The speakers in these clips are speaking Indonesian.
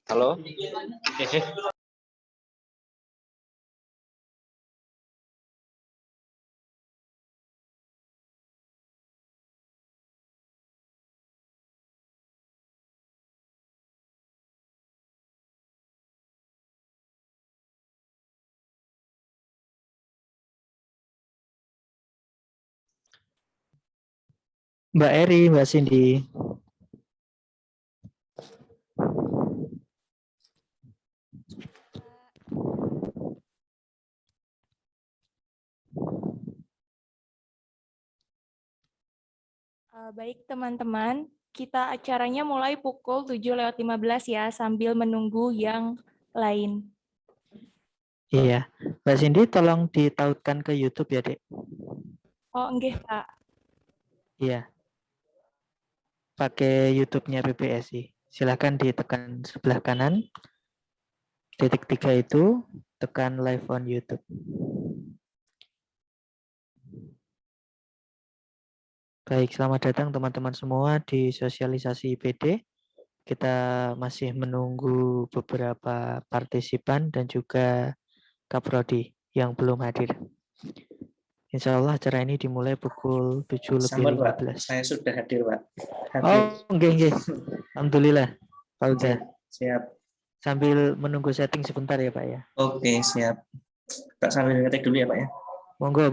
Halo? Mbak Eri, Mbak Cindy. Baik teman-teman, kita acaranya mulai pukul 7:15 ya, sambil menunggu yang lain. Iya, Mbak Cindy tolong ditautkan ke YouTube ya, Dek. Oh, enggak, Pak. Iya, pakai YouTube-nya PPSI. Silahkan ditekan sebelah kanan. Titik 3 itu, tekan live on YouTube. Baik, selamat datang teman-teman semua di sosialisasi IPD. Kita masih menunggu beberapa partisipan dan juga Kaprodi yang belum hadir. Insya Allah acara ini dimulai pukul 7 lebih Sampun, Pak. 15. Saya sudah hadir, Pak. Hadir. Oh, enggak. Alhamdulillah, Pak Uda. Siap. Sambil menunggu setting sebentar ya, Pak ya. Oke, siap. Tak sambil ngetik dulu ya, Pak ya. Monggo.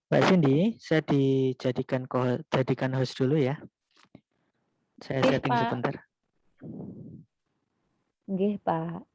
Mbak Cindy, saya jadikan host dulu ya. Saya setting Pak. sebentar. Nggih, Pak.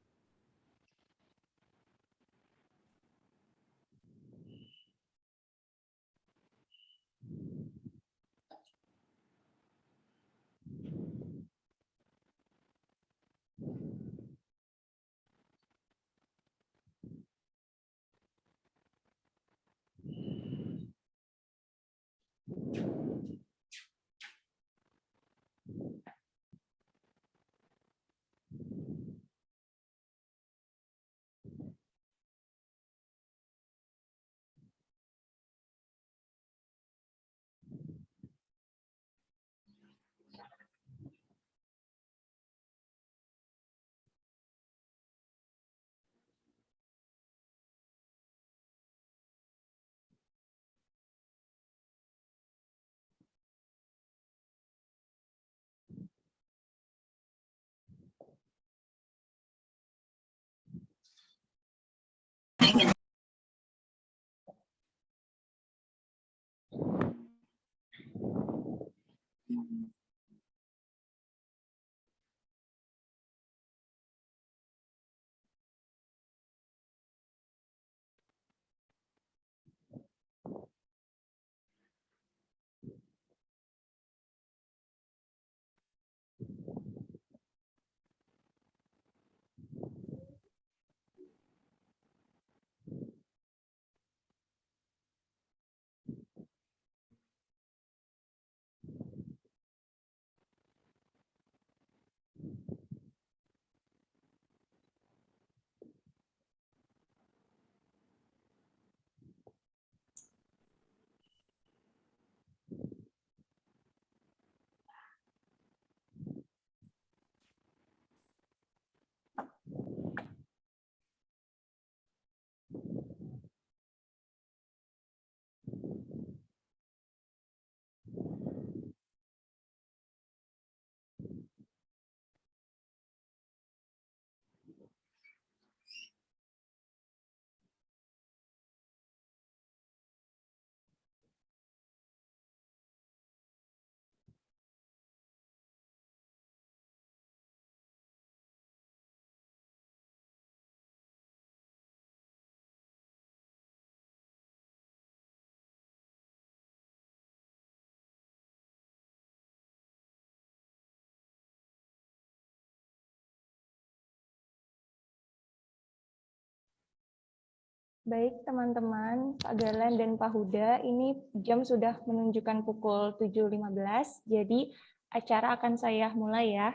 Baik teman-teman, Pak Galan dan Pak Huda, ini jam sudah menunjukkan pukul 7.15, jadi acara akan saya mulai ya.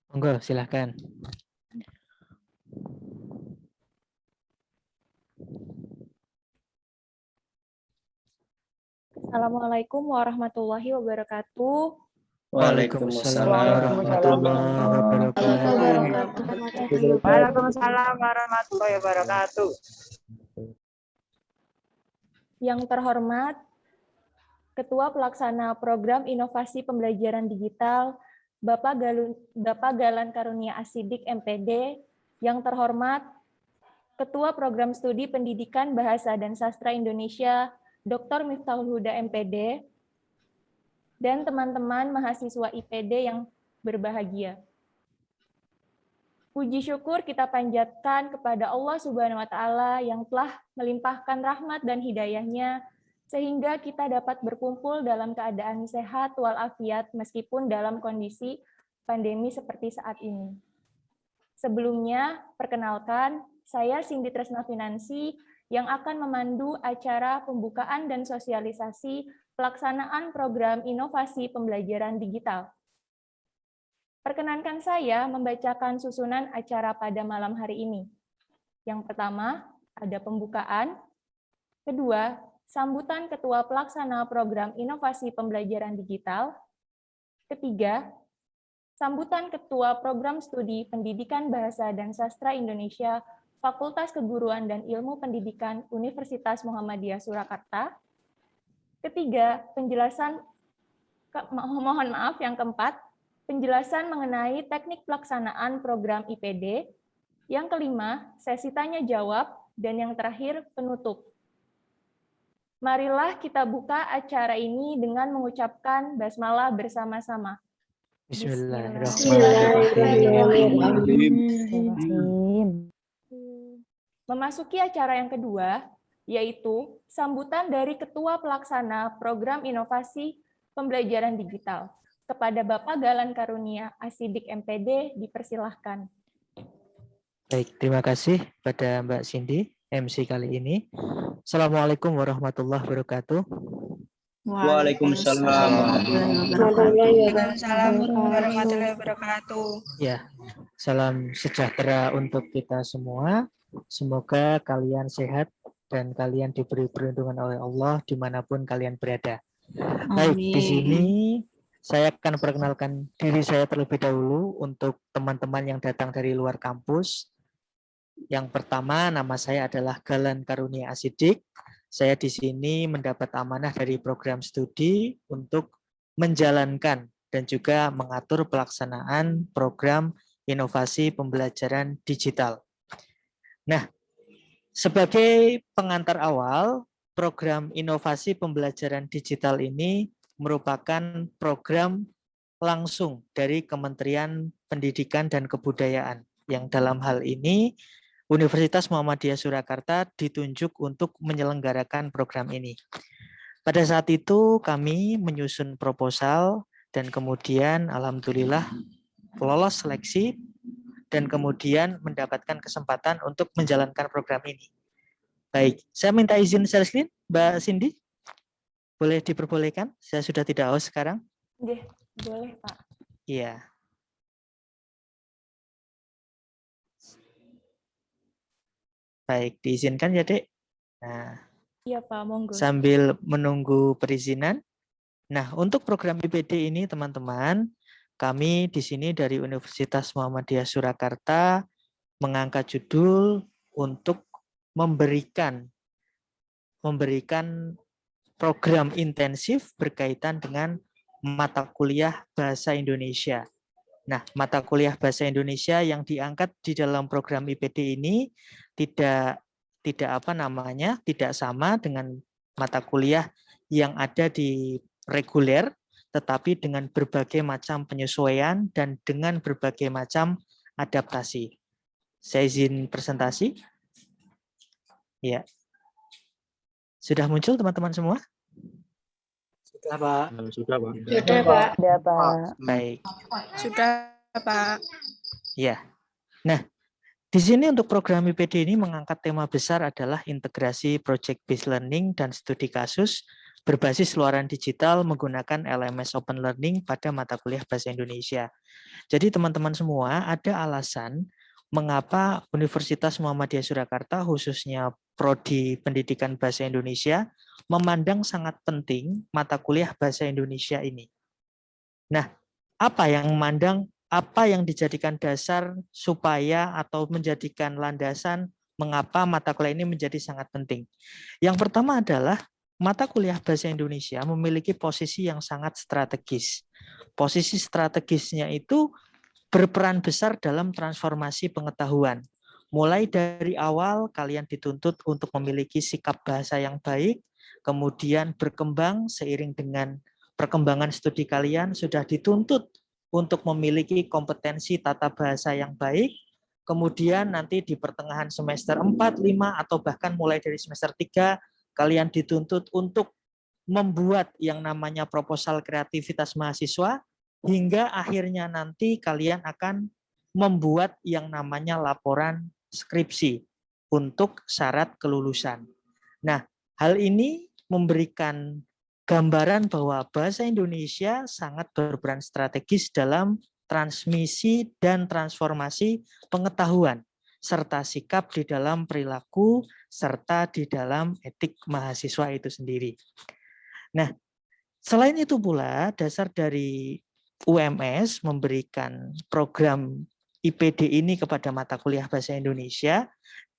Monggo, silahkan. Assalamualaikum warahmatullahi wabarakatuh. Waalaikumsalam warahmatullahi wabarakatuh. Waalaikumsalam warahmatullahi wabarakatuh. Yang terhormat, Ketua Pelaksana Program Inovasi Pembelajaran Digital, Bapak Galan Karunia Asidik MPD. Yang terhormat, Ketua Program Studi Pendidikan Bahasa dan Sastra Indonesia, Dr. Miftahul Huda MPD, dan teman-teman mahasiswa IPD yang berbahagia. Puji syukur kita panjatkan kepada Allah Subhanahu wa Ta'ala yang telah melimpahkan rahmat dan hidayahnya sehingga kita dapat berkumpul dalam keadaan sehat walafiat meskipun dalam kondisi pandemi seperti saat ini. Sebelumnya, perkenalkan, saya Cindy Tresna Finansi yang akan memandu acara pembukaan dan sosialisasi pelaksanaan program inovasi pembelajaran digital. Perkenankan saya membacakan susunan acara pada malam hari ini. Yang pertama, ada pembukaan. Kedua, sambutan Ketua Pelaksana Program Inovasi Pembelajaran Digital. Ketiga, sambutan Ketua Program Studi Pendidikan Bahasa dan Sastra Indonesia Fakultas Keguruan dan Ilmu Pendidikan Universitas Muhammadiyah Surakarta. Ketiga, mohon maaf yang keempat, penjelasan mengenai teknik pelaksanaan program IPD. Yang kelima, sesi tanya jawab, dan yang terakhir, penutup. Marilah kita buka acara ini dengan mengucapkan basmalah bersama-sama. Bismillahirrahmanirrahim. Memasuki acara yang kedua, yaitu sambutan dari Ketua Pelaksana Program Inovasi Pembelajaran Digital. Kepada Bapak Galan Karunia Asidik MPD, dipersilahkan. Baik, terima kasih pada Mbak Cindy, MC kali ini. Assalamualaikum warahmatullahi wabarakatuh. Waalaikumsalam warahmatullahi wabarakatuh. Ya, salam sejahtera untuk kita semua. Semoga kalian sehat dan kalian diberi perlindungan oleh Allah dimanapun kalian berada. Baik, di sini saya akan perkenalkan diri saya terlebih dahulu untuk teman-teman yang datang dari luar kampus. Yang pertama, nama saya adalah Galan Karunia Asidik. Saya di sini mendapat amanah dari program studi untuk menjalankan dan juga mengatur pelaksanaan program inovasi pembelajaran digital. Nah, sebagai pengantar awal, program inovasi pembelajaran digital ini merupakan program langsung dari Kementerian Pendidikan dan Kebudayaan, yang dalam hal ini Universitas Muhammadiyah Surakarta ditunjuk untuk menyelenggarakan program ini. Pada saat itu kami menyusun proposal dan kemudian alhamdulillah lolos seleksi dan kemudian mendapatkan kesempatan untuk menjalankan program ini. Baik, saya minta izin share screen, Mbak Cindy. Boleh diperbolehkan? Saya sudah tidak host sekarang. Oke, boleh Pak. Iya. Baik, diizinkan ya, Dek. Nah, iya Pak, monggo. sambil menunggu perizinan. Nah, untuk program IPD ini, teman-teman, kami di sini dari Universitas Muhammadiyah Surakarta mengangkat judul untuk memberikan program intensif berkaitan dengan mata kuliah Bahasa Indonesia. Nah, mata kuliah Bahasa Indonesia yang diangkat di dalam program IPD ini tidak sama dengan mata kuliah yang ada di reguler, tetapi dengan berbagai macam penyesuaian dan dengan berbagai macam adaptasi. Saya izin presentasi. Ya. Sudah muncul teman-teman semua? Sudah, Pak. Sudah, Pak. Sudah, Pak. Baik. Sudah, Pak. Ya. Nah, Di sini untuk program IPD ini mengangkat tema besar adalah integrasi project based learning dan studi kasus berbasis luaran digital menggunakan LMS Open Learning pada mata kuliah Bahasa Indonesia. Jadi teman-teman semua ada alasan mengapa Universitas Muhammadiyah Surakarta khususnya Prodi Pendidikan Bahasa Indonesia memandang sangat penting mata kuliah Bahasa Indonesia ini. Nah, apa yang dijadikan dasar supaya atau menjadikan landasan mengapa mata kuliah ini menjadi sangat penting. Yang pertama adalah mata kuliah Bahasa Indonesia memiliki posisi yang sangat strategis. Posisi strategisnya itu berperan besar dalam transformasi pengetahuan. Mulai dari awal kalian dituntut untuk memiliki sikap bahasa yang baik, kemudian berkembang seiring dengan perkembangan studi kalian sudah dituntut untuk memiliki kompetensi tata bahasa yang baik, kemudian nanti di pertengahan semester 4, 5, atau bahkan mulai dari semester 3, kalian dituntut untuk membuat yang namanya proposal kreativitas mahasiswa, hingga akhirnya nanti kalian akan membuat yang namanya laporan skripsi untuk syarat kelulusan. Nah, hal ini memberikan gambaran bahwa bahasa Indonesia sangat berperan strategis dalam transmisi dan transformasi pengetahuan, serta sikap di dalam perilaku, serta di dalam etik mahasiswa itu sendiri. Nah, selain itu pula, dasar dari UMS memberikan program IPD ini kepada mata kuliah Bahasa Indonesia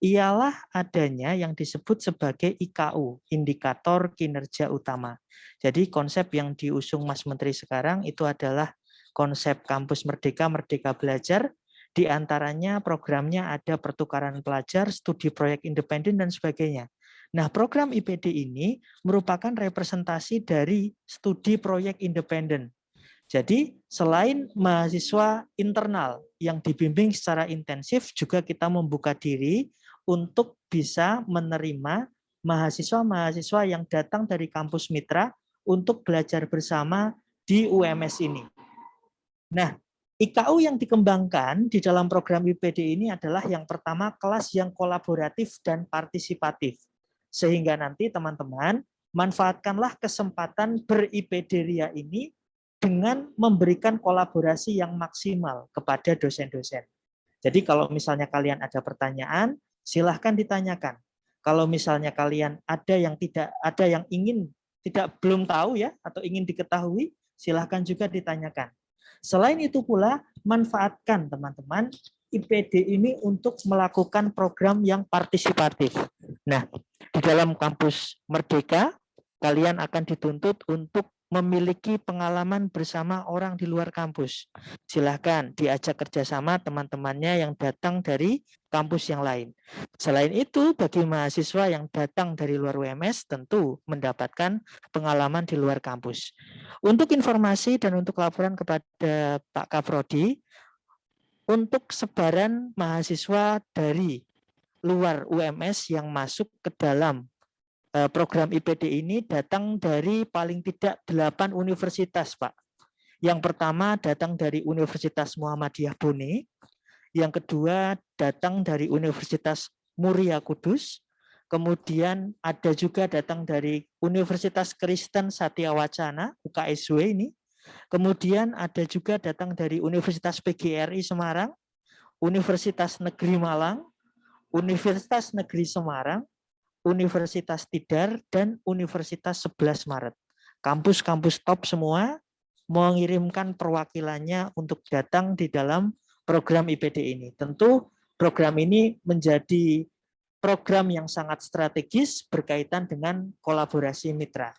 ialah adanya yang disebut sebagai IKU, Indikator Kinerja Utama. Jadi konsep yang diusung Mas Menteri sekarang itu adalah konsep kampus merdeka, merdeka belajar. Di antaranya programnya ada pertukaran pelajar, studi proyek independen, dan sebagainya. Nah, program IPD ini merupakan representasi dari studi proyek independen. Jadi selain mahasiswa internal yang dibimbing secara intensif, juga kita membuka diri untuk bisa menerima mahasiswa-mahasiswa yang datang dari kampus mitra untuk belajar bersama di UMS ini. Nah, IKU yang dikembangkan di dalam program IPD ini adalah yang pertama kelas yang kolaboratif dan partisipatif. Sehingga nanti teman-teman manfaatkanlah kesempatan ber-IPD RIA ini dengan memberikan kolaborasi yang maksimal kepada dosen-dosen. Jadi kalau misalnya kalian ada pertanyaan, silahkan ditanyakan. Kalau misalnya kalian ada yang belum tahu ya atau ingin diketahui, silahkan juga ditanyakan. Selain itu pula, manfaatkan teman-teman IPD ini untuk melakukan program yang partisipatif. Nah, di dalam kampus Merdeka, kalian akan dituntut untuk memiliki pengalaman bersama orang di luar kampus. Silahkan diajak kerjasama teman-temannya yang datang dari kampus yang lain. Selain itu, bagi mahasiswa yang datang dari luar UMS tentu mendapatkan pengalaman di luar kampus. Untuk informasi dan untuk laporan kepada Pak Kaprodi, untuk sebaran mahasiswa dari luar UMS yang masuk ke dalam program IPD ini datang dari paling tidak 8 universitas, Pak. Yang pertama datang dari Universitas Muhammadiyah Bone, yang kedua datang dari Universitas Muria Kudus, kemudian ada juga datang dari Universitas Kristen Satya Wacana, UKSW ini, kemudian ada juga datang dari Universitas PGRI Semarang, Universitas Negeri Malang, Universitas Negeri Semarang, Universitas Tidar, dan Universitas 11 Maret. Kampus-kampus top semua mengirimkan perwakilannya untuk datang di dalam program IPD ini. Tentu program ini menjadi program yang sangat strategis berkaitan dengan kolaborasi mitra.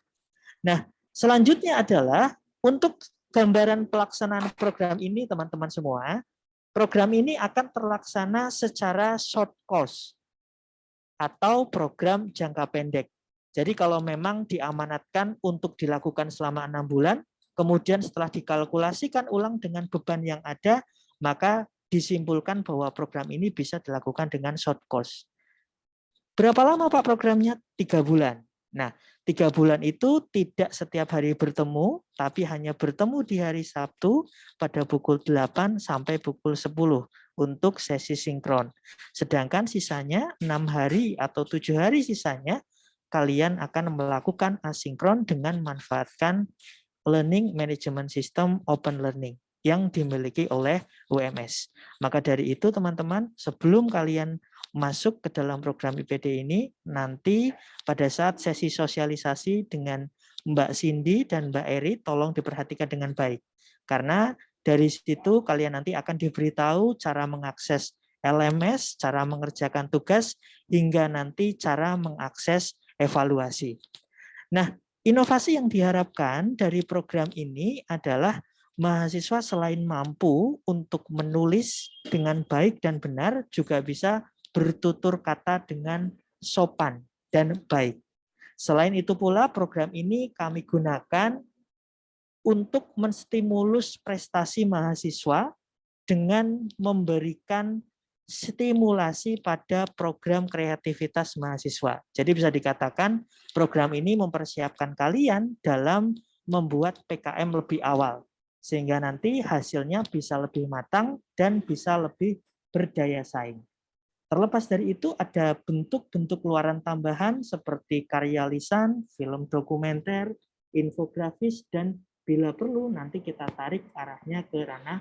Nah, selanjutnya adalah untuk gambaran pelaksanaan program ini, teman-teman semua, program ini akan terlaksana secara short course atau program jangka pendek. Jadi kalau memang diamanatkan untuk dilakukan selama 6 bulan, kemudian setelah dikalkulasikan ulang dengan beban yang ada, maka disimpulkan bahwa program ini bisa dilakukan dengan short course. Berapa lama Pak programnya? 3 bulan. Nah, 3 bulan itu tidak setiap hari bertemu, tapi hanya bertemu di hari Sabtu pada pukul 8 sampai pukul 10 untuk sesi sinkron. Sedangkan sisanya 6 hari atau 7 hari sisanya kalian akan melakukan asinkron dengan memanfaatkan Learning Management System Open Learning yang dimiliki oleh UMS. Maka dari itu teman-teman, sebelum kalian masuk ke dalam program IPD ini, nanti pada saat sesi sosialisasi dengan Mbak Cindy dan Mbak Eri, tolong diperhatikan dengan baik. Karena dari situ kalian nanti akan diberitahu cara mengakses LMS, cara mengerjakan tugas, hingga nanti cara mengakses evaluasi. Nah, inovasi yang diharapkan dari program ini adalah mahasiswa selain mampu untuk menulis dengan baik dan benar, juga bisa bertutur kata dengan sopan dan baik. Selain itu pula program ini kami gunakan untuk menstimulus prestasi mahasiswa dengan memberikan stimulasi pada program kreativitas mahasiswa. Jadi bisa dikatakan program ini mempersiapkan kalian dalam membuat PKM lebih awal, sehingga nanti hasilnya bisa lebih matang dan bisa lebih berdaya saing. Terlepas dari itu, ada bentuk-bentuk luaran tambahan seperti karya lisan, film dokumenter, infografis, dan bila perlu nanti kita tarik arahnya ke ranah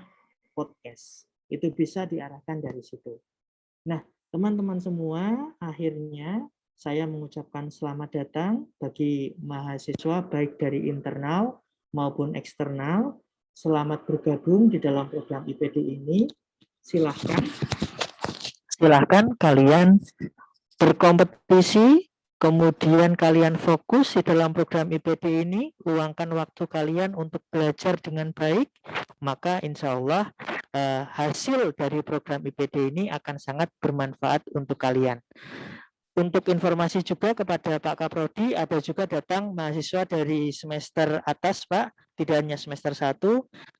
podcast. Itu bisa diarahkan dari situ. Nah, teman-teman semua, akhirnya saya mengucapkan selamat datang bagi mahasiswa baik dari internal maupun eksternal. Selamat bergabung di dalam program IPD ini. Silahkan kalian berkompetisi, kemudian kalian fokus di dalam program IPD ini, luangkan waktu kalian untuk belajar dengan baik, maka insya Allah hasil dari program IPD ini akan sangat bermanfaat untuk kalian. Untuk informasi juga kepada Pak Kaprodi, ada juga datang mahasiswa dari semester atas, Pak, tidak hanya semester 1,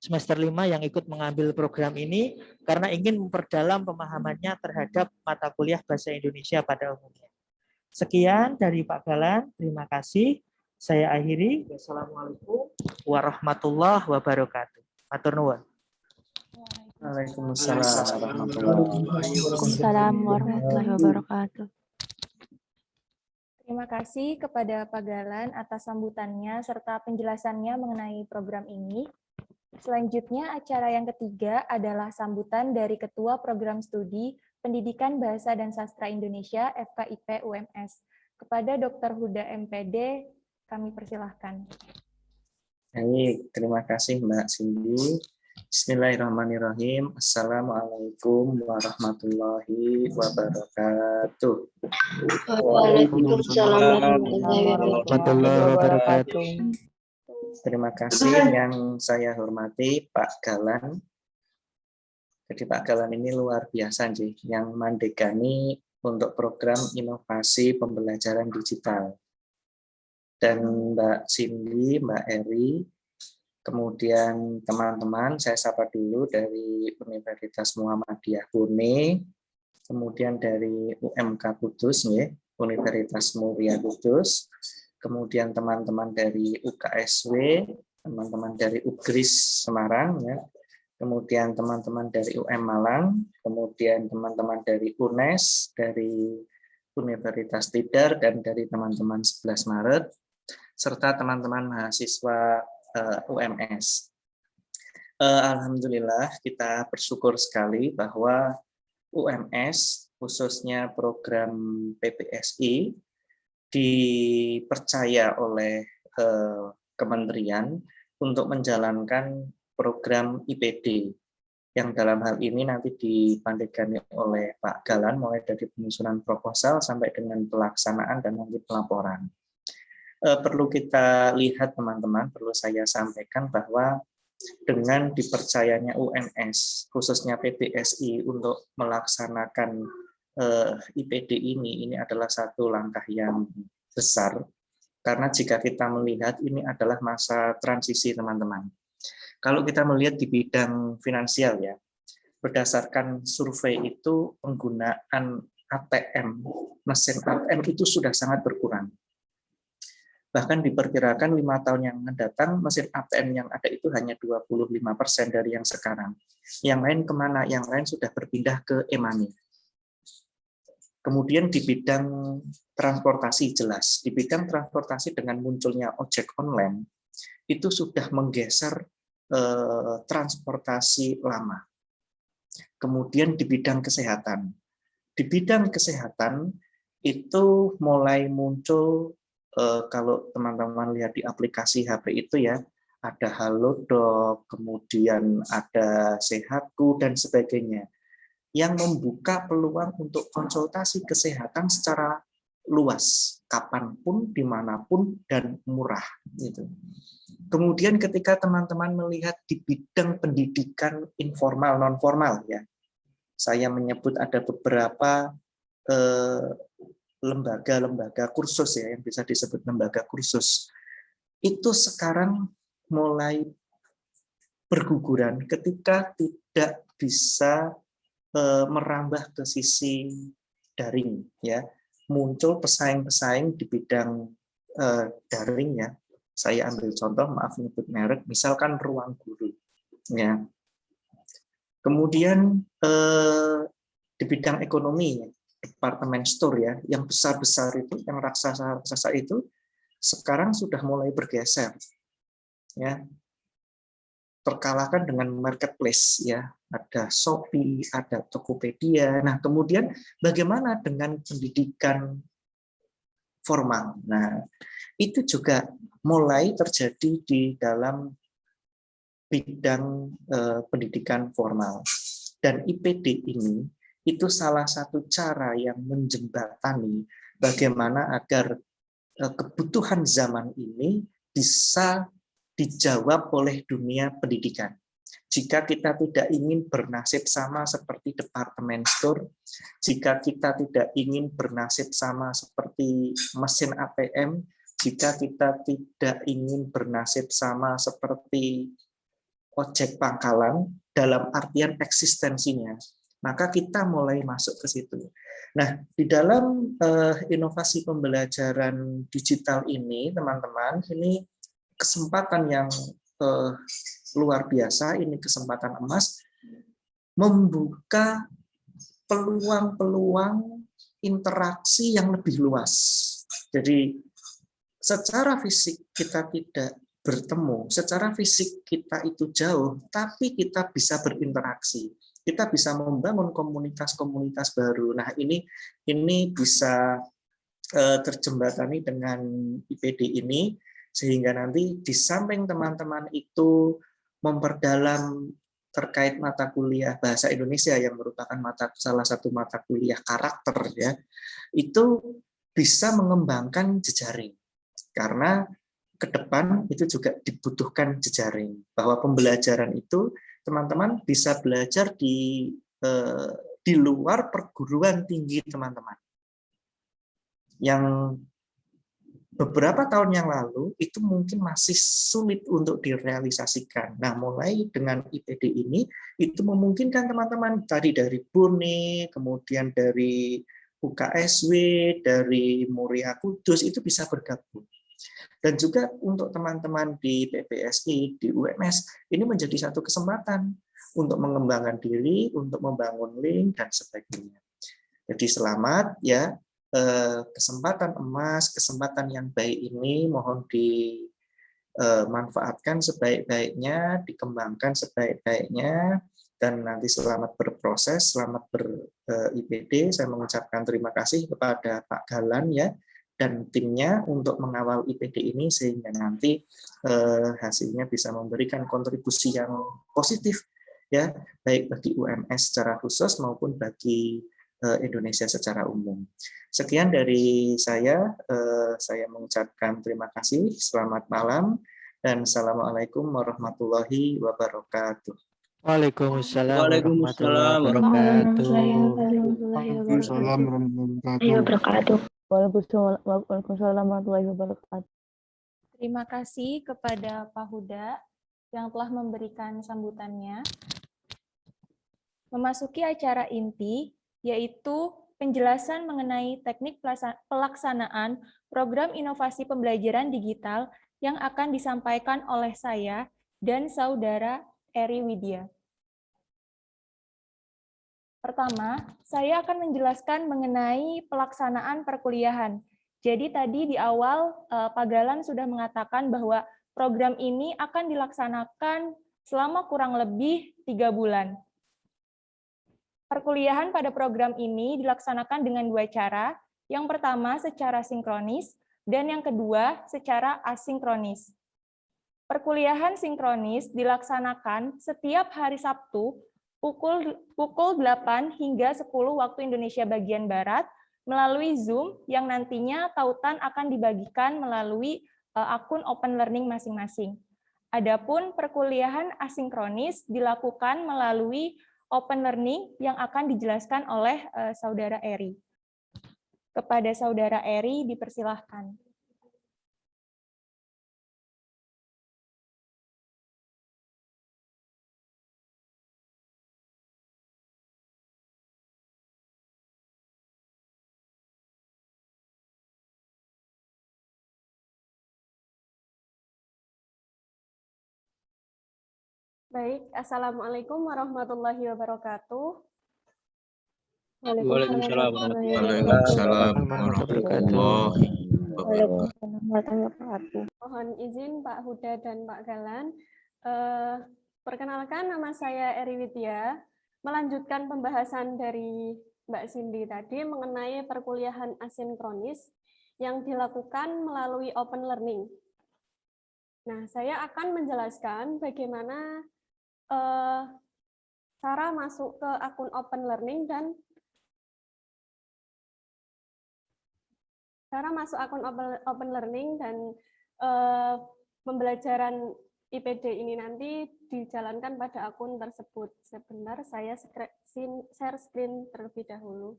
semester 5 yang ikut mengambil program ini, karena ingin memperdalam pemahamannya terhadap mata kuliah Bahasa Indonesia pada umumnya. Sekian dari Pak Galan, terima kasih. Saya akhiri. Wassalamualaikum warahmatullahi wabarakatuh. Matur nuwun. Waalaikumsalam warahmatullahi wabarakatuh. Terima kasih kepada Pak Galan atas sambutannya serta penjelasannya mengenai program ini. Selanjutnya, acara yang ketiga adalah sambutan dari Ketua Program Studi Pendidikan Bahasa dan Sastra Indonesia FKIP UMS. Kepada Dr. Huda MPD, kami persilahkan. Baik, terima kasih Mbak Cindy. Bismillahirrahmanirrahim. Assalamualaikum warahmatullahi wabarakatuh. Waalaikumsalam warahmatullahi wabarakatuh. Terima kasih yang saya hormati Pak Galan. Jadi Pak Galan ini luar biasa nih, yang mandekani untuk program inovasi pembelajaran digital. Dan Mbak Cindy, Mbak Eri, kemudian teman-teman, saya sapa dulu dari Universitas Muhammadiyah Bone, kemudian dari UMK Kudus, ya, Universitas Muria Kudus, kemudian teman-teman dari UKSW, teman-teman dari UGRIS Semarang, ya, kemudian teman-teman dari UM Malang, kemudian teman-teman dari UNES, dari Universitas Tidar, dan dari teman-teman 11 Maret, serta teman-teman mahasiswa UMS. Alhamdulillah kita bersyukur sekali bahwa UMS khususnya program PPSI dipercaya oleh kementerian untuk menjalankan program IPD yang dalam hal ini nanti dipandegani oleh Pak Galan mulai dari penyusunan proposal sampai dengan pelaksanaan dan nanti pelaporan. Perlu kita lihat teman-teman, perlu saya sampaikan bahwa dengan dipercayanya UMS, khususnya PPSI untuk melaksanakan IPD ini adalah satu langkah yang besar, karena jika kita melihat ini adalah masa transisi teman-teman. Kalau kita melihat di bidang finansial ya, berdasarkan survei itu penggunaan ATM, mesin ATM itu sudah sangat berkurang. Bahkan diperkirakan 5 tahun yang mendatang mesin ATM yang ada itu hanya 25% dari yang sekarang. Yang lain kemana? Yang lain sudah berpindah ke e-money. Kemudian di bidang transportasi jelas. Di bidang transportasi dengan munculnya ojek online, itu sudah menggeser transportasi lama. Kemudian di bidang kesehatan. Di bidang kesehatan itu mulai muncul, kalau teman-teman lihat di aplikasi HP itu ya, ada Halodoc, kemudian ada Sehatku, dan sebagainya, yang membuka peluang untuk konsultasi kesehatan secara luas, kapanpun, dimanapun, dan murah. Gitu. Kemudian ketika teman-teman melihat di bidang pendidikan informal, non-formal, ya, saya menyebut ada beberapa lembaga-lembaga kursus ya, yang bisa disebut lembaga kursus, itu sekarang mulai berguguran ketika tidak bisa merambah ke sisi daring, ya. Muncul pesaing-pesaing di bidang daring, ya. Saya ambil contoh, maaf menyebut merek, misalkan Ruang Guru, ya. Kemudian di bidang ekonomi, departemen store, ya, yang besar-besar itu, yang raksasa-raksasa itu sekarang sudah mulai bergeser, ya, terkalahkan dengan marketplace, ya, ada Shopee, ada Tokopedia. Nah, kemudian bagaimana dengan pendidikan formal? Nah, itu juga mulai terjadi di dalam bidang pendidikan formal. Dan IPD ini itu salah satu cara yang menjembatani bagaimana agar kebutuhan zaman ini bisa dijawab oleh dunia pendidikan. Jika kita tidak ingin bernasib sama seperti departemen store, jika kita tidak ingin bernasib sama seperti mesin ATM, jika kita tidak ingin bernasib sama seperti ojek pangkalan dalam artian eksistensinya, maka kita mulai masuk ke situ. Nah, di dalam inovasi pembelajaran digital ini, teman-teman, ini kesempatan yang luar biasa, ini kesempatan emas, membuka peluang-peluang interaksi yang lebih luas. Jadi, secara fisik kita tidak bertemu, secara fisik kita itu jauh, tapi kita bisa berinteraksi. Kita bisa membangun komunitas-komunitas baru. Nah, ini bisa terjembatani dengan IPD ini, sehingga nanti di samping teman-teman itu memperdalam terkait mata kuliah bahasa Indonesia yang merupakan salah satu mata kuliah karakter, ya, itu bisa mengembangkan jejaring. Karena ke depan itu juga dibutuhkan jejaring, bahwa pembelajaran itu teman-teman bisa belajar di luar perguruan tinggi teman-teman. Yang beberapa tahun yang lalu itu mungkin masih sulit untuk direalisasikan. Nah, mulai dengan IPD ini itu memungkinkan teman-teman tadi dari BUNI, kemudian dari UKSW, dari Muria Kudus itu bisa bergabung. Dan juga untuk teman-teman di PPSI, di UMS, ini menjadi satu kesempatan untuk mengembangkan diri, untuk membangun link, dan sebagainya. Jadi selamat, ya, kesempatan emas, kesempatan yang baik ini mohon dimanfaatkan sebaik-baiknya, dikembangkan sebaik-baiknya, dan nanti selamat berproses, selamat ber-IPD. Saya mengucapkan terima kasih kepada Pak Galan, ya, dan timnya untuk mengawal IPD ini sehingga nanti hasilnya bisa memberikan kontribusi yang positif, ya, baik bagi UMS secara khusus maupun bagi Indonesia secara umum. Sekian dari saya mengucapkan terima kasih, selamat malam, dan assalamualaikum warahmatullahi wabarakatuh. Waalaikumsalam warahmatullahi wabarakatuh. Waalaikumsalam warahmatullahi wabarakatuh. Waalaikumsalam warahmatullahi wabarakatuh. Terima kasih kepada Pak Huda yang telah memberikan sambutannya. Memasuki acara inti, yaitu penjelasan mengenai teknik pelaksanaan program inovasi pembelajaran digital yang akan disampaikan oleh saya dan Saudara Eri Widya. Pertama, saya akan menjelaskan mengenai pelaksanaan perkuliahan. Jadi tadi di awal Pak Galan sudah mengatakan bahwa program ini akan dilaksanakan selama kurang lebih 3 bulan. Perkuliahan pada program ini dilaksanakan dengan 2 cara. Yang pertama secara sinkronis dan yang kedua secara asinkronis. Perkuliahan sinkronis dilaksanakan setiap hari Sabtu pukul 8 hingga 10 waktu Indonesia bagian Barat melalui Zoom yang nantinya tautan akan dibagikan melalui akun Open Learning masing-masing. Adapun perkuliahan asinkronis dilakukan melalui Open Learning yang akan dijelaskan oleh Saudara Eri. Kepada Saudara Eri dipersilahkan. Baik, Assalamualaikum warahmatullahi wabarakatuh. Waalaikumsalam warahmatullahi wabarakatuh. Mohon izin Pak Huda dan Pak Galan. Perkenalkan, nama saya Eri Widya. Melanjutkan pembahasan dari Mbak Cindy tadi mengenai perkuliahan asinkronis yang dilakukan melalui Open Learning. Nah, saya akan menjelaskan bagaimana cara masuk ke akun Open Learning dan pembelajaran IPD ini nanti dijalankan pada akun tersebut. Sebentar, saya share screen terlebih dahulu.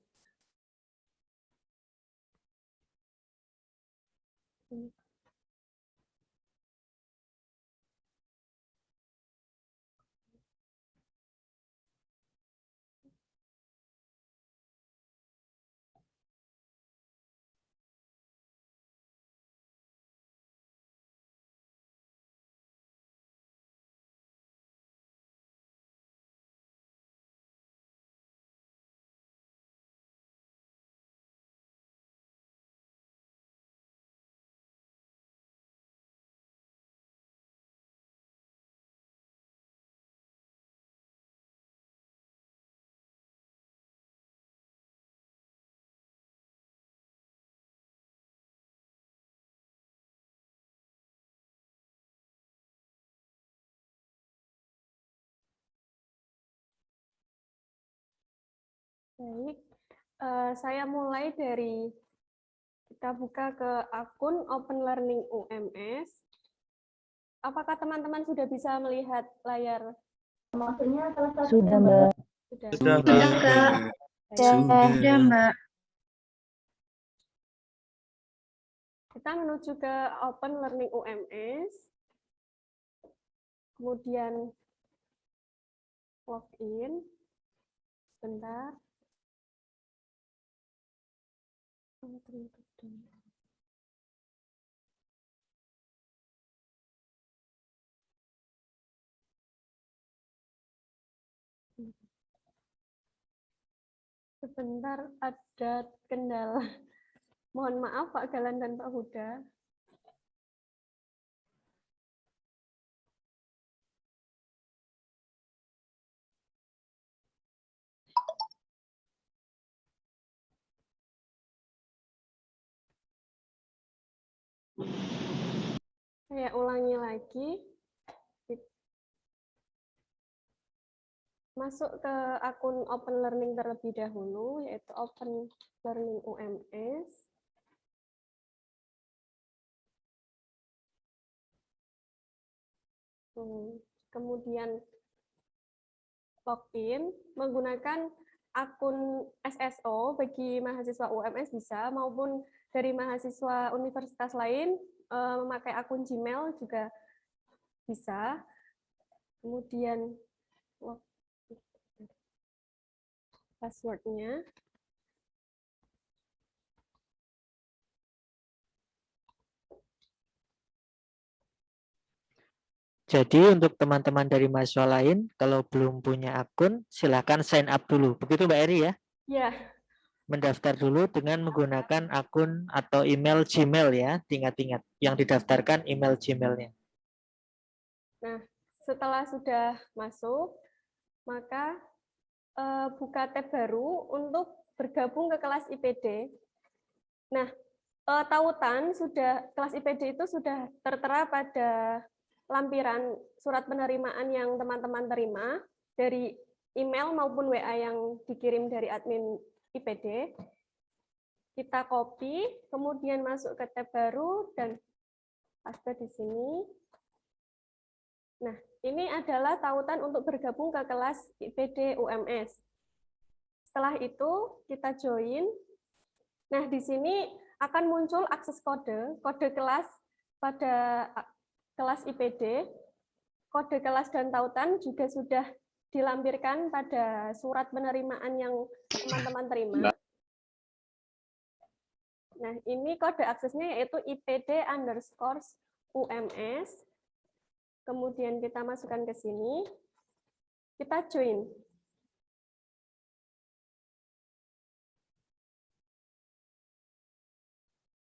Baik, saya mulai dari kita buka ke akun Open Learning UMS. Apakah teman-teman sudah bisa melihat layar? Sudah, Mbak. Sudah, Kak. Sudah, Mbak. Kita menuju ke Open Learning UMS. Kemudian login. Sebentar. Sebentar, ada kendala. Mohon maaf Pak Galan dan Pak Huda. Saya ulangi lagi. Masuk ke akun Open Learning terlebih dahulu, yaitu Open Learning UMS. Kemudian login menggunakan akun SSO bagi mahasiswa UMS bisa, maupun dari mahasiswa universitas lain memakai akun Gmail juga bisa. Kemudian passwordnya. Jadi untuk teman-teman dari mahasiswa lain, kalau belum punya akun, silakan sign up dulu. Begitu Mbak Eri ya? Ya, Mendaftar dulu dengan menggunakan akun atau email Gmail ya, ingat-ingat. Yang didaftarkan email Gmail-nya. nah setelah sudah masuk, maka buka tab baru untuk bergabung ke kelas IPD. Nah, tautan kelas IPD itu sudah tertera pada lampiran surat penerimaan yang teman-teman terima dari email maupun WA yang dikirim dari admin IPD. Kita copy, kemudian masuk ke tab baru dan paste di sini. Nah, ini adalah tautan untuk bergabung ke kelas IPD UMS. Setelah itu kita join. Nah, di sini akan muncul akses kode kelas pada kelas IPD. Kode kelas dan tautan juga sudah dilampirkan pada surat penerimaan yang teman-teman terima. Nah, ini kode aksesnya yaitu IPD_UMS. Kemudian kita masukkan ke sini. Kita join.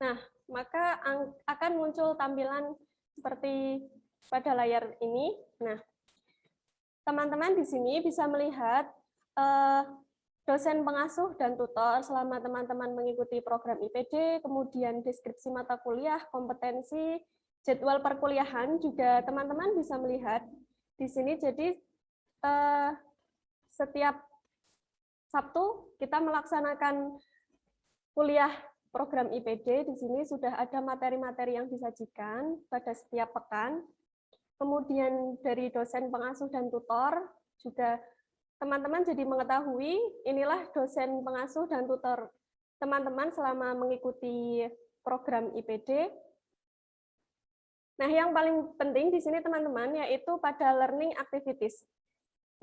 Nah, maka akan muncul tampilan seperti pada layar ini. Nah, teman-teman di sini bisa melihat dosen pengasuh dan tutor selama teman-teman mengikuti program IPD, kemudian deskripsi mata kuliah, kompetensi, jadwal perkuliahan juga teman-teman bisa melihat di sini. Jadi setiap Sabtu kita melaksanakan kuliah program IPD. Di sini sudah ada materi-materi yang disajikan pada setiap pekan. Kemudian dari dosen pengasuh dan tutor juga teman-teman jadi mengetahui inilah dosen pengasuh dan tutor teman-teman selama mengikuti program IPD. Nah, yang paling penting di sini teman-teman yaitu pada learning activities.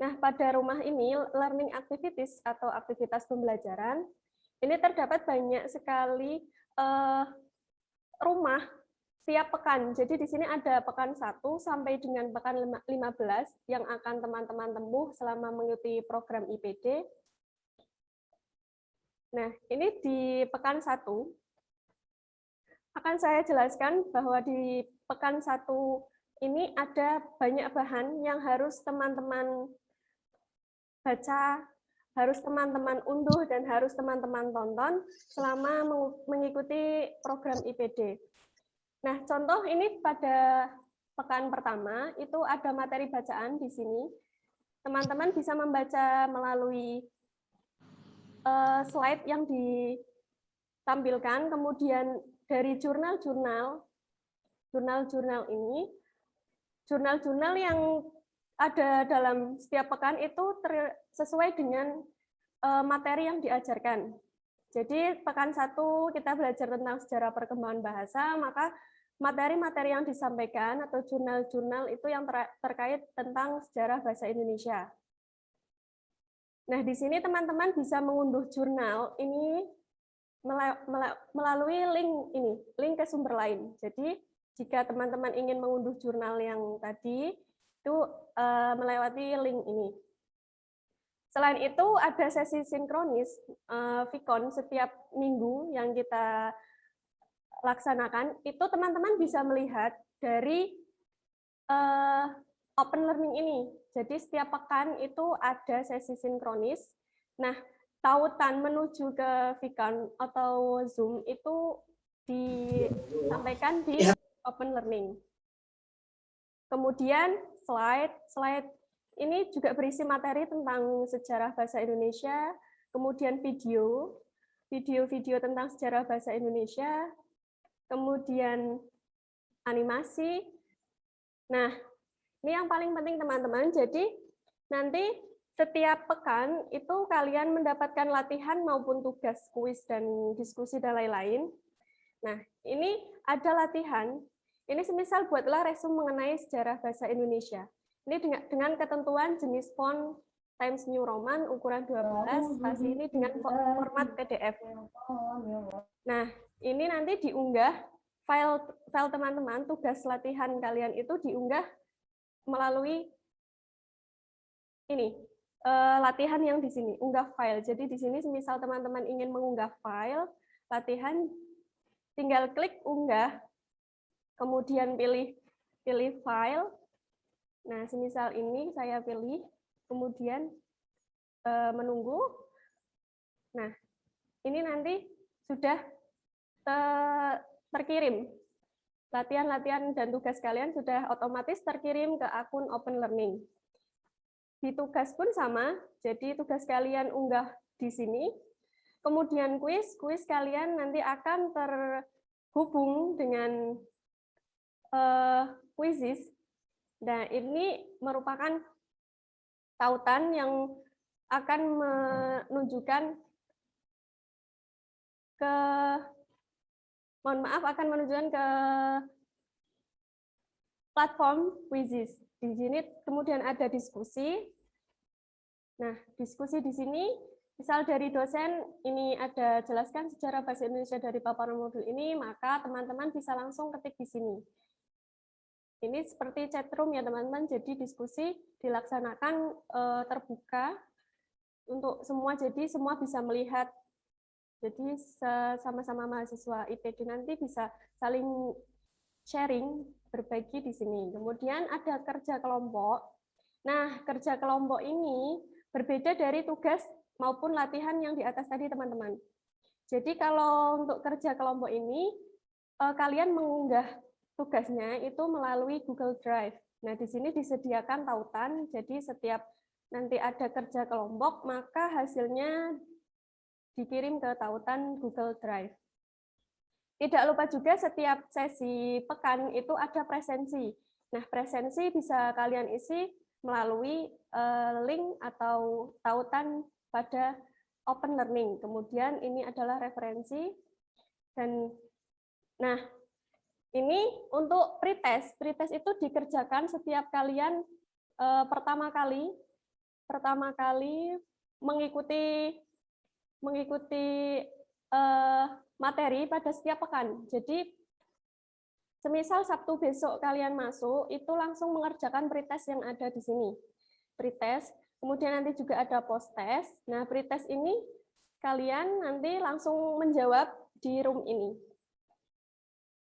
Nah, pada rumah ini learning activities atau aktivitas pembelajaran ini terdapat banyak sekali rumah tiap pekan. Jadi di sini ada pekan 1 sampai dengan pekan 15 yang akan teman-teman tempuh selama mengikuti program IPD. Nah, ini di pekan 1 akan saya jelaskan bahwa di pekan 1 ini ada banyak bahan yang harus teman-teman baca, harus teman-teman unduh, dan harus teman-teman tonton selama mengikuti program IPD. Nah, contoh ini pada pekan pertama, itu ada materi bacaan di sini. Teman-teman bisa membaca melalui slide yang ditampilkan, kemudian dari jurnal-jurnal ini, jurnal-jurnal yang ada dalam setiap pekan itu sesuai dengan materi yang diajarkan. Jadi pekan 1 kita belajar tentang sejarah perkembangan bahasa, maka materi-materi yang disampaikan atau jurnal-jurnal itu yang terkait tentang sejarah bahasa Indonesia. Nah, di sini teman-teman bisa mengunduh jurnal ini melalui link ke sumber lain. Jadi jika teman-teman ingin mengunduh jurnal yang tadi, itu melewati link ini. Selain itu ada sesi sinkronis Vicon setiap minggu yang kita laksanakan. Itu teman-teman bisa melihat dari open learning ini. Jadi setiap pekan itu ada sesi sinkronis. Nah, tautan menuju ke Vicon atau Zoom itu disampaikan di open learning. Kemudian slide ini juga berisi materi tentang sejarah bahasa Indonesia, kemudian video tentang sejarah bahasa Indonesia, kemudian animasi. Nah, ini yang paling penting teman-teman. Jadi nanti setiap pekan itu kalian mendapatkan latihan maupun tugas kuis dan diskusi dan lain-lain. Nah, ini ada latihan. Ini semisal buatlah resume mengenai sejarah bahasa Indonesia. Ini dengan ketentuan jenis font Times New Roman ukuran 12, spasi ini dengan format PDF. Nah, ini nanti diunggah file teman-teman, tugas latihan kalian itu diunggah melalui ini latihan yang di sini, unggah file. Jadi di sini misal teman-teman ingin mengunggah file latihan, tinggal klik unggah, kemudian pilih file. Nah, semisal ini saya pilih, kemudian menunggu. Nah, ini nanti sudah terkirim. Latihan-latihan dan tugas kalian sudah otomatis terkirim ke akun Open Learning. Di tugas pun sama, jadi tugas kalian unggah di sini. Kemudian kuis kalian nanti akan terhubung dengan Quizzes. Nah, ini merupakan tautan yang akan menunjukkan akan menunjukkan ke platform Quizzes. Di sini kemudian ada diskusi. Nah, diskusi di sini, misal dari dosen ini ada jelaskan sejarah bahasa Indonesia dari paparan modul ini, maka teman-teman bisa langsung ketik di sini. Ini seperti chatroom ya teman-teman, jadi diskusi dilaksanakan terbuka untuk semua, jadi semua bisa melihat. Jadi sama-sama mahasiswa IPD nanti bisa saling sharing, berbagi di sini. Kemudian ada kerja kelompok. Nah, kerja kelompok ini berbeda dari tugas maupun latihan yang di atas tadi teman-teman. Jadi kalau untuk kerja kelompok ini, kalian mengunggah tugasnya itu melalui Google Drive. Nah, di sini disediakan tautan, jadi setiap nanti ada kerja kelompok, maka hasilnya dikirim ke tautan Google Drive. Tidak lupa juga setiap sesi pekan itu ada presensi. Nah, presensi bisa kalian isi melalui link atau tautan pada Open Learning. Kemudian ini adalah referensi. Dan nah, ini untuk pretest. Pretest itu dikerjakan setiap kalian pertama kali mengikuti materi pada setiap pekan. Jadi, semisal Sabtu besok kalian masuk, itu langsung mengerjakan pretest yang ada di sini. Pretest, kemudian nanti juga ada post-test. Nah, pretest ini kalian nanti langsung menjawab di room ini.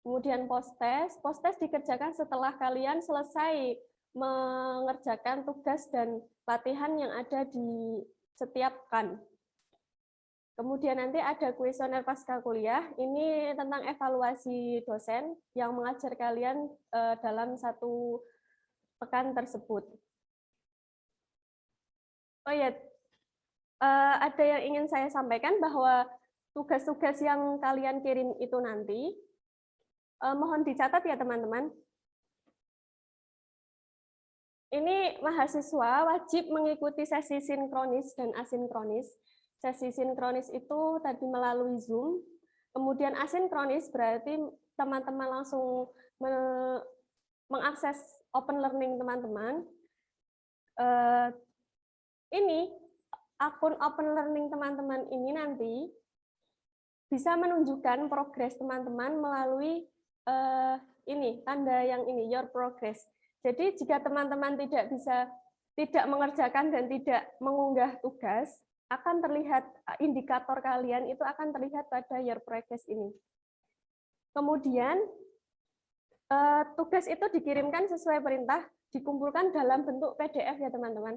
Kemudian post-test dikerjakan setelah kalian selesai mengerjakan tugas dan latihan yang ada di setiap pekan. Kemudian nanti ada kuesioner pasca kuliah, ini tentang evaluasi dosen yang mengajar kalian dalam satu pekan tersebut. Oh ya, ada yang ingin saya sampaikan bahwa tugas-tugas yang kalian kirim itu nanti, mohon dicatat ya teman-teman. Ini mahasiswa wajib mengikuti sesi sinkronis dan asinkronis. Sesi sinkronis itu tadi melalui Zoom, kemudian asinkronis berarti teman-teman langsung mengakses Open Learning teman-teman. Ini akun Open Learning teman-teman ini nanti bisa menunjukkan progres teman-teman melalui ini tanda yang ini, your progress. Jadi jika teman-teman tidak mengerjakan dan tidak mengunggah tugas, akan terlihat indikator kalian itu akan terlihat pada your progress ini. Kemudian tugas itu dikirimkan sesuai perintah, dikumpulkan dalam bentuk PDF ya teman-teman,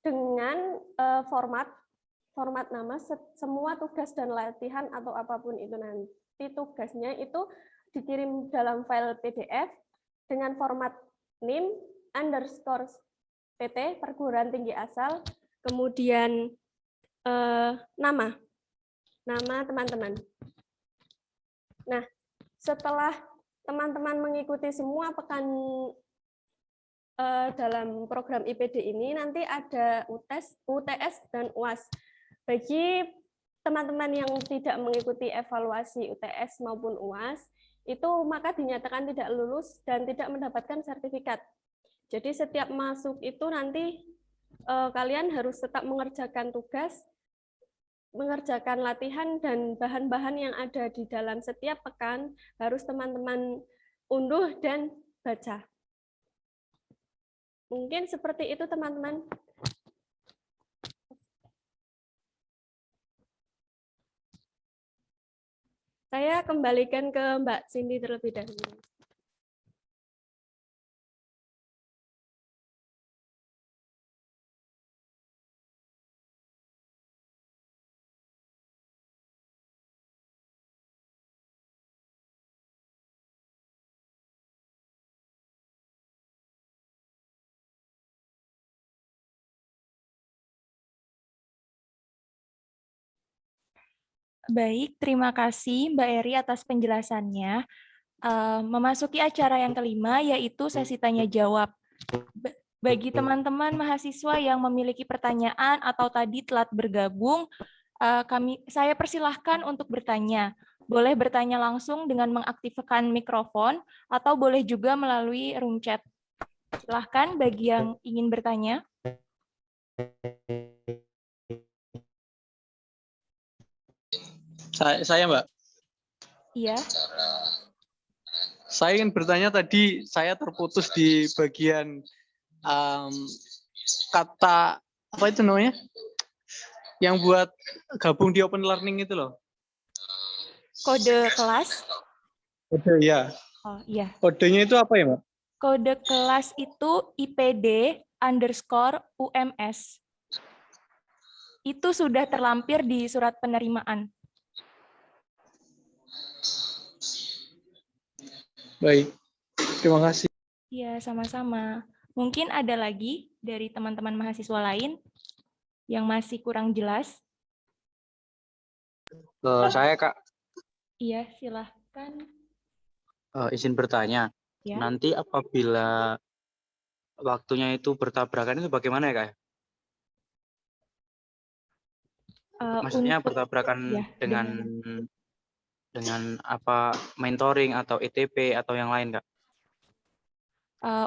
dengan format nama semua tugas dan latihan atau apapun itu nanti tugasnya itu dikirim dalam file PDF dengan format nim_pt perguruan tinggi asal, kemudian nama teman-teman. Nah, setelah teman-teman mengikuti semua pekan dalam program IPD ini, nanti ada UTS dan UAS. Bagi teman-teman yang tidak mengikuti evaluasi UTS maupun UAS, itu maka dinyatakan tidak lulus dan tidak mendapatkan sertifikat. Jadi setiap masuk itu nanti kalian harus tetap mengerjakan tugas, mengerjakan latihan, dan bahan-bahan yang ada di dalam setiap pekan harus teman-teman unduh dan baca. Mungkin seperti itu teman-teman. Saya kembalikan ke Mbak Cindy terlebih dahulu. Baik, terima kasih Mbak Eri atas penjelasannya. Memasuki acara yang kelima, yaitu sesi tanya jawab. Bagi teman-teman mahasiswa yang memiliki pertanyaan atau tadi telat bergabung, saya persilahkan untuk bertanya. Boleh bertanya langsung dengan mengaktifkan mikrofon atau boleh juga melalui room chat. Silahkan bagi yang ingin bertanya. Saya Mbak. Iya. Saya ingin bertanya tadi, saya terputus di bagian kata apa itu namanya? Yang buat gabung di open learning itu loh. Kode kelas. Kode ya. Oh iya. Kodenya itu apa ya, Mbak? Kode kelas itu IPD_UMS. Itu sudah terlampir di surat penerimaan. Baik, terima kasih. Iya, sama-sama. Mungkin ada lagi dari teman-teman mahasiswa lain yang masih kurang jelas? Saya Kak, Iya, silahkan. izin bertanya. Ya. Nanti apabila waktunya itu bertabrakan itu bagaimana ya Kak? Maksudnya bertabrakan ya, dengan apa mentoring atau ETP atau yang lain Kak?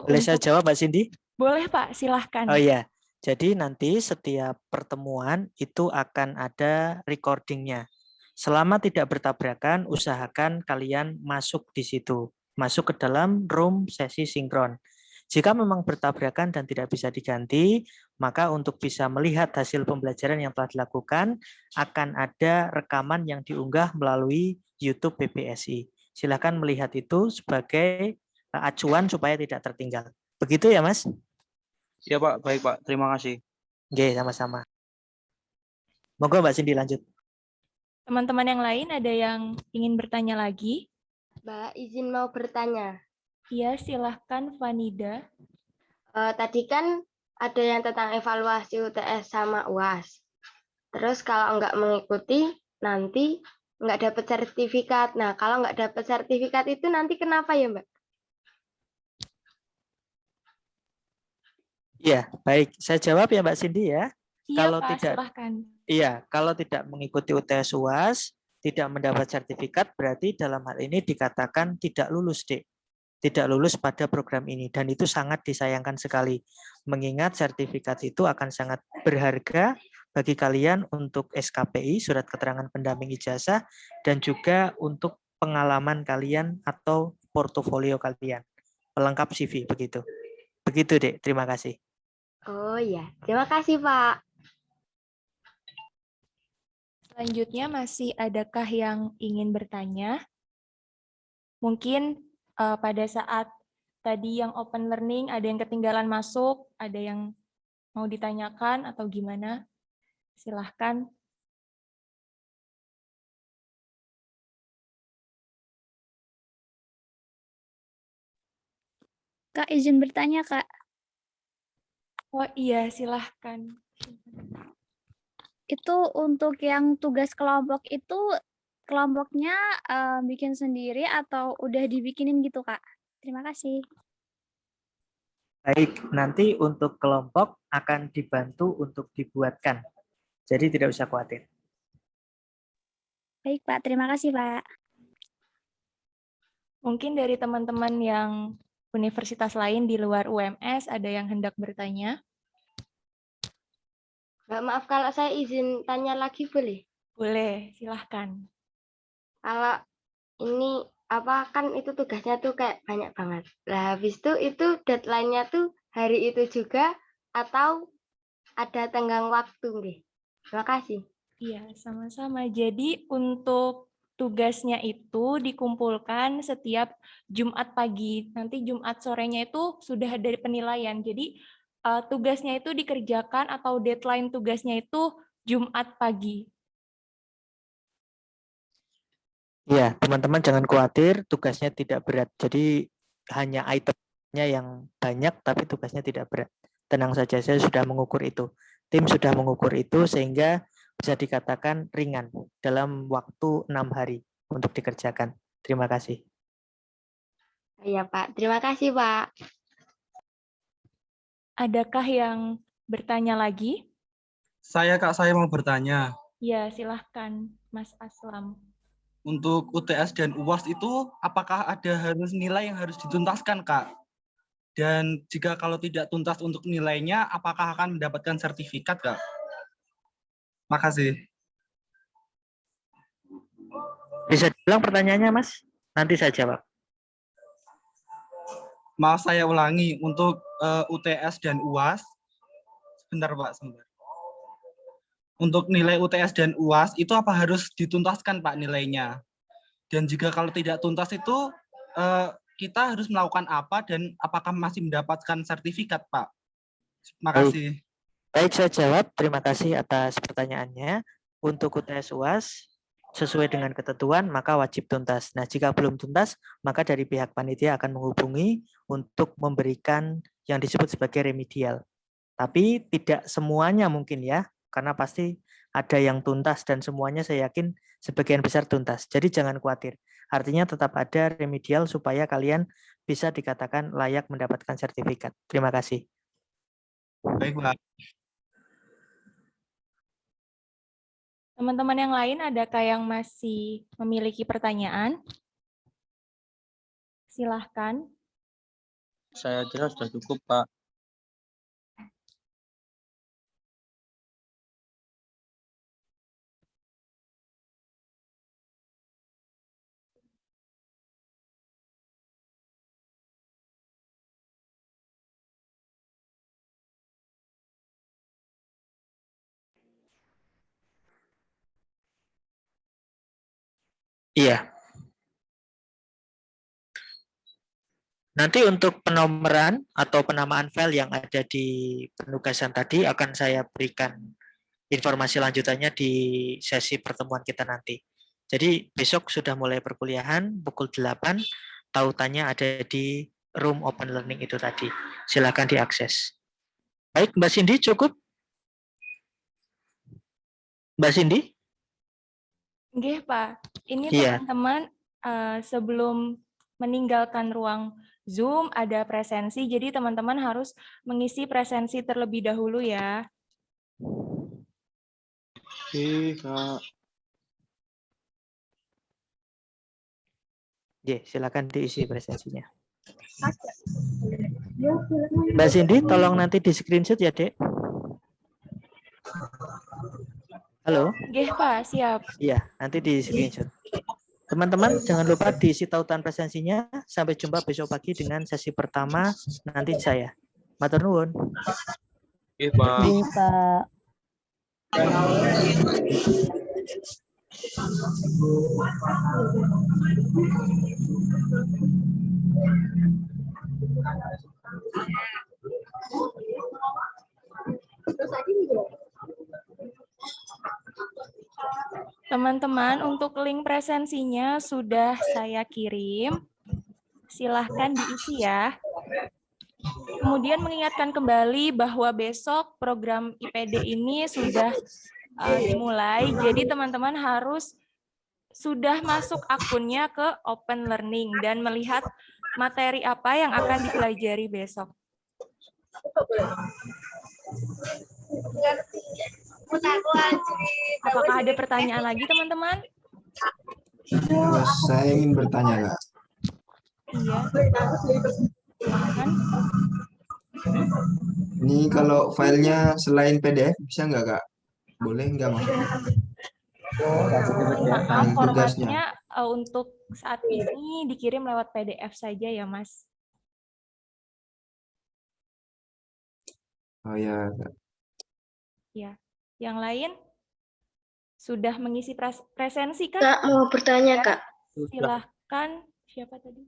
Boleh saya jawab Mbak Cindy? Boleh Pak, silahkan. Oh iya, jadi nanti setiap pertemuan itu akan ada recordingnya. Selama tidak bertabrakan, usahakan kalian masuk di situ. Masuk ke dalam room sesi sinkron. Jika memang bertabrakan dan tidak bisa diganti, maka untuk bisa melihat hasil pembelajaran yang telah dilakukan, akan ada rekaman yang diunggah melalui YouTube PPSI. Silakan melihat itu sebagai acuan supaya tidak tertinggal. Begitu ya, Mas? Ya Pak, baik Pak. Terima kasih. Oke, sama-sama. Monggo Mbak Cindy lanjut. Teman-teman yang lain ada yang ingin bertanya lagi? Mbak, izin mau bertanya. Iya, silahkan Vanida. Tadi kan ada yang tentang evaluasi UTS sama UAS. Terus kalau nggak mengikuti, nanti nggak dapat sertifikat. Nah, kalau nggak dapat sertifikat itu nanti kenapa ya, Mbak? Iya, baik. Saya jawab ya Mbak Cindy ya. Iya, Kalau Pak, tidak, silahkan. iya, kalau tidak mengikuti UTS UAS, tidak mendapat sertifikat, berarti dalam hal ini dikatakan tidak lulus, Dek. Tidak lulus pada program ini. Dan itu sangat disayangkan sekali. Mengingat sertifikat itu akan sangat berharga bagi kalian untuk SKPI, Surat Keterangan Pendamping Ijazah, dan juga untuk pengalaman kalian atau portofolio kalian. Pelengkap CV, begitu. Begitu, Dek. Terima kasih. Oh iya, terima kasih Pak. Selanjutnya masih adakah yang ingin bertanya? Mungkin pada saat tadi yang open learning ada yang ketinggalan masuk, ada yang mau ditanyakan atau gimana? Silahkan. Kak, izin bertanya, Kak. Oh iya, silahkan. Itu untuk yang tugas kelompok itu, kelompoknya bikin sendiri atau udah dibikinin gitu, Kak? Terima kasih. Baik, nanti untuk kelompok akan dibantu untuk dibuatkan. Jadi tidak usah khawatir. Baik, Pak. Terima kasih, Pak. Mungkin dari teman-teman yang universitas lain di luar UMS ada yang hendak bertanya? Mbak, maaf kalau saya izin tanya lagi boleh? Boleh, silahkan. Kalau ini apa kan itu tugasnya tuh kayak banyak banget. Lah habis itu deadline-nya tuh hari itu juga atau ada tenggang waktu nggih? Terima kasih. Iya, sama-sama. Jadi untuk tugasnya itu dikumpulkan setiap Jumat pagi. Nanti Jumat sorenya itu sudah ada penilaian. Jadi tugasnya itu dikerjakan atau deadline tugasnya itu Jumat pagi. Ya, teman-teman jangan khawatir, tugasnya tidak berat. Jadi hanya itemnya yang banyak, tapi tugasnya tidak berat. Tenang saja, saya sudah mengukur itu. Tim sudah mengukur itu sehingga bisa dikatakan ringan dalam waktu 6 hari untuk dikerjakan. Terima kasih. Iya Pak, terima kasih Pak. Adakah yang bertanya lagi? Saya mau bertanya. Ya, silahkan Mas Aslam. Untuk UTS dan UAS itu apakah ada harus nilai yang harus dituntaskan, Kak? Dan jika kalau tidak tuntas untuk nilainya, apakah akan mendapatkan sertifikat, Kak? Makasih. Bisa diulang pertanyaannya, Mas? Nanti saya jawab. Maaf saya ulangi, untuk UTS dan UAS, sebentar Pak, sebentar. Untuk nilai UTS dan UAS itu apa harus dituntaskan Pak nilainya? Dan jika kalau tidak tuntas itu kita harus melakukan apa dan apakah masih mendapatkan sertifikat Pak? Makasih. Baik, saya jawab. Terima kasih atas pertanyaannya. Untuk UTS UAS sesuai dengan ketentuan maka wajib tuntas. Nah, jika belum tuntas, maka dari pihak panitia akan menghubungi untuk memberikan yang disebut sebagai remedial. Tapi tidak semuanya mungkin ya, karena pasti ada yang tuntas dan semuanya saya yakin sebagian besar tuntas. Jadi jangan khawatir. Artinya tetap ada remedial supaya kalian bisa dikatakan layak mendapatkan sertifikat. Terima kasih. Baik, Pak. Teman-teman yang lain, adakah yang masih memiliki pertanyaan? Silahkan. Saya kira sudah cukup, Pak. Iya. Nanti untuk penomoran atau penamaan file yang ada di penugasan tadi akan saya berikan informasi lanjutannya di sesi pertemuan kita nanti. Jadi besok sudah mulai perkuliahan pukul 8, tautannya ada di room open learning itu tadi. Silakan diakses. Baik, Mbak Cindy cukup? Mbak Cindy? Nggih, Pak. Ini Iya. teman-teman sebelum meninggalkan ruang Zoom ada presensi, jadi teman-teman harus mengisi presensi terlebih dahulu ya. Oke, Kak. Ya, silakan diisi presensinya. Mbak Cindy, tolong nanti di screenshot ya, Dek. Halo? Nggih, Pak, siap. Iya, nanti di screenshot. Teman-teman, jangan lupa diisi tautan presensinya. Sampai jumpa besok pagi dengan sesi pertama nanti saya. Matur nuwun. Oke, Pak. Teman-teman, untuk link presensinya sudah saya kirim. Silahkan diisi ya. Kemudian mengingatkan kembali bahwa besok program IPD ini sudah dimulai, jadi teman-teman harus sudah masuk akunnya ke Open Learning dan melihat materi apa yang akan dipelajari besok. Apakah ada pertanyaan lagi, teman-teman? Saya ingin bertanya, Kak. Iya. Silahkan. Ini kalau filenya selain PDF bisa nggak, Kak? Boleh nggak, Mas? Maaf, Tugasnya. formatnya untuk saat ini dikirim lewat PDF saja ya, Mas. Oh ya, Kak. Ya. Yang lain sudah mengisi presensi Kak? Kak, mau bertanya, Ya, Kak. silahkan. Siapa tadi?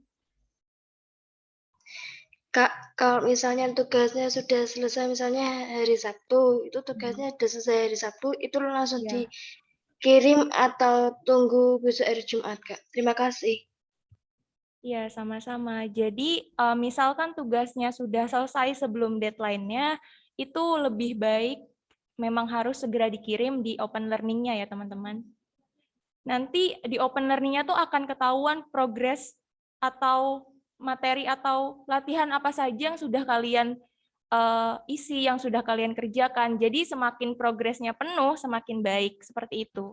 Kak, kalau misalnya tugasnya sudah selesai, misalnya hari Sabtu, itu tugasnya sudah selesai hari Sabtu, itu langsung Ya. dikirim atau tunggu besok hari Jumat, Kak? Terima kasih. Ya, sama-sama. Jadi, misalkan tugasnya sudah selesai sebelum deadline-nya, itu lebih baik memang harus segera dikirim di open learning-nya ya, teman-teman. Nanti di open learning-nya tuh akan ketahuan progres atau materi atau latihan apa saja yang sudah kalian isi, yang sudah kalian kerjakan. Jadi, semakin progresnya penuh, semakin baik. Seperti itu.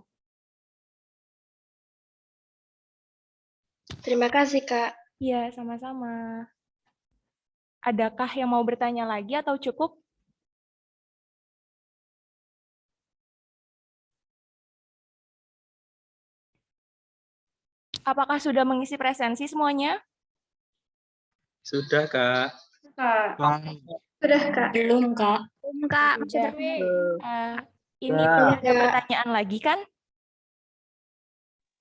Terima kasih, Kak. Iya, sama-sama. Adakah yang mau bertanya lagi atau cukup? Apakah sudah mengisi presensi semuanya? Sudah, Kak. Kak. Sudah, Kak. Belum, Kak. Sudah. Ini Sudah. ada pertanyaan lagi kan?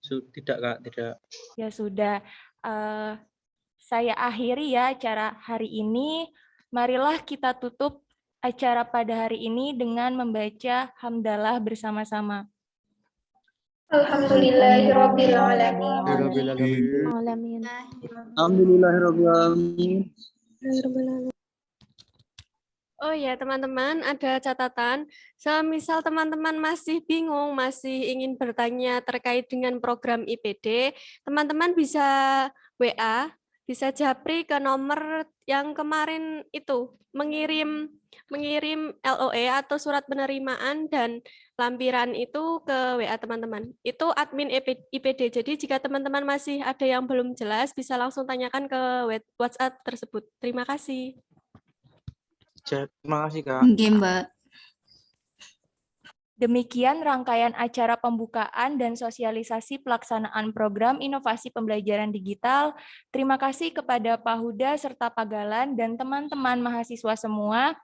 Tidak, Kak, tidak. Ya sudah. Saya akhiri ya acara hari ini. Marilah kita tutup acara pada hari ini dengan membaca hamdalah bersama-sama. Alhamdulillahirrabbilalamin. Alhamdulillahirrahmanirrahim. Oh ya, teman-teman, ada catatan. Semisal teman-teman masih bingung, masih ingin bertanya terkait dengan program IPD, teman-teman bisa WA, bisa japri ke nomor yang kemarin itu, mengirim LOE atau surat penerimaan dan lampiran itu ke WA teman-teman. Itu admin IPD. Jadi jika teman-teman masih ada yang belum jelas, bisa langsung tanyakan ke WhatsApp tersebut. Terima kasih. Terima kasih, Kak. Oke, Mbak. Demikian rangkaian acara pembukaan dan sosialisasi pelaksanaan program inovasi pembelajaran digital. Terima kasih kepada Pak Huda serta Pak Galan dan teman-teman mahasiswa semua.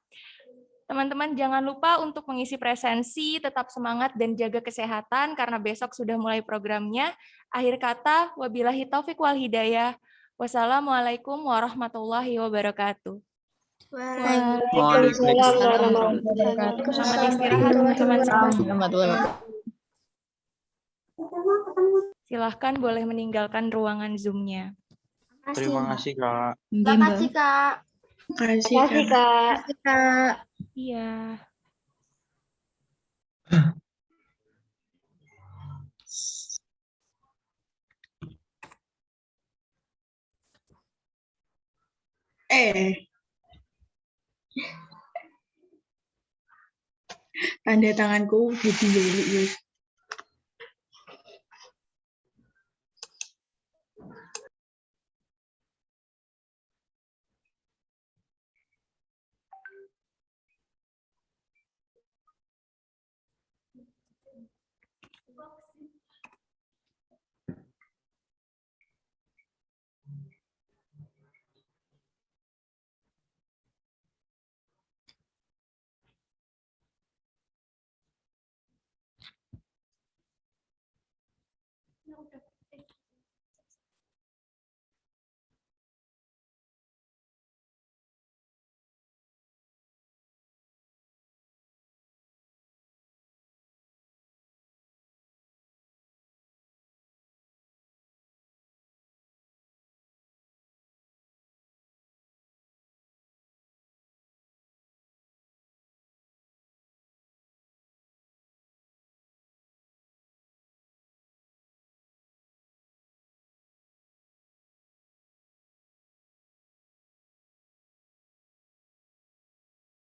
Teman-teman jangan lupa untuk mengisi presensi, tetap semangat dan jaga kesehatan karena besok sudah mulai programnya. Akhir kata, wabillahi taufik wal hidayah. Wassalamualaikum warahmatullahi wabarakatuh. Waalaikumsalam warahmatullahi wabarakatuh. Selamat istirahat, teman-teman. Silahkan boleh meninggalkan ruangan Zoom-nya. Terima kasih, Kak. Terima kasih, Kak. Terima kasih, Kak. Iya. Tanda tanganku jadi jeli. Ya udah.